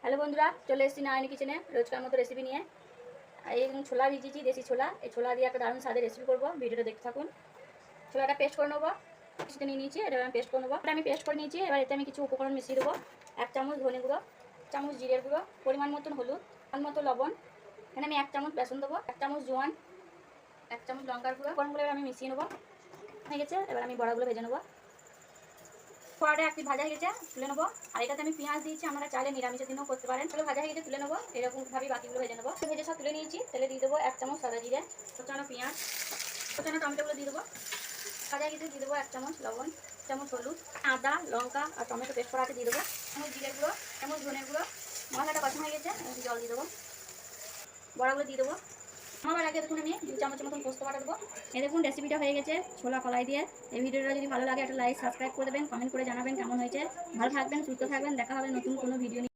Hello বন্ধুরা, চলে এসেছি নারায়ণী কিচেনে রোজকার মতো রেসিপি নিয়ে। এই ছোলা ভিজিয়েছি, দেশি ছোলা। এই ছোলা দিয়ে একটা দারুণ স্বাদের রেসিপি করবো, ভিডিওটা দেখতে থাকুন। ছোলাটা পেস্ট করে নেবো, কিছুতে নিয়ে নিয়েছি, এটা আমি পেস্ট করে নেবো। আমি পেস্ট করে নিয়েছি। এবার এতে আমি কিছু উপকরণ মিশিয়ে দেবো। 1 চামচ ধনে গুঁড়ো, 1 চামচ জিরের গুঁড়ো, পরিমাণ মতন হলুদ, পরিমাণ মতো লবণ। এখানে আমি 1 চামচ বেসন দেবো, 1 চামচ জোয়ান, 1 চামচ লঙ্কার গুঁড়ো। উপকরণগুলো এবার আমি মিশিয়ে নেবো। হয়ে গেছে, এবার আমি বড়াগুলো ভেজে নেবো। কড়াটা একটি ভাজা হয়ে গেছে, তুলে নেবো। আর এটাতে আমি পেঁয়াজ দিয়েছি, আপনারা চাইলে নিরামিষের দিনেও করতে পারেন। তাহলে ভাজা হয়ে গেছে, তুলে নেবো। এরকমভাবেই বাকিগুলো ভেজে নেবো। ভেজে সব তুলে নিয়েছি। তেলে দিয়ে দেবো 1 চামচ সাদা জিরে, কোচানো পেঁয়াজ, কোচানো টমেটোগুলো দিয়ে দেবো। ভাজা হয়ে গেছে, দিয়ে দেবো 1 চামচ লবণ, 1 চামচ হলুদ, আদা লঙ্কা আর টমেটো পেস্ট করা আছে দিয়ে দেবো। 1 চামচ জিরের গুঁড়ো, 1 চামচ ধনের গুঁড়ো। মশলাটা কষানো হয়ে গেছে, জল দিয়ে দেবো। বড়াগুলো দিয়ে দেবো। আমার আগে দেখুন আমি 2 চামচের মতন পোস্ত বাটা দেবো। এই দেখুন রেসিপিটা হয়ে গেছে ছোলা কলাই দিয়ে। এই ভিডিওটা যদি ভালো লাগে একটা লাইক সাবস্ক্রাইব করে দেবেন, কমেন্ট করে জানাবেন কেমন হয়েছে। ভালো থাকবেন, সুস্থ থাকবেন, দেখা হবে নতুন কোনো ভিডিও নিয়ে।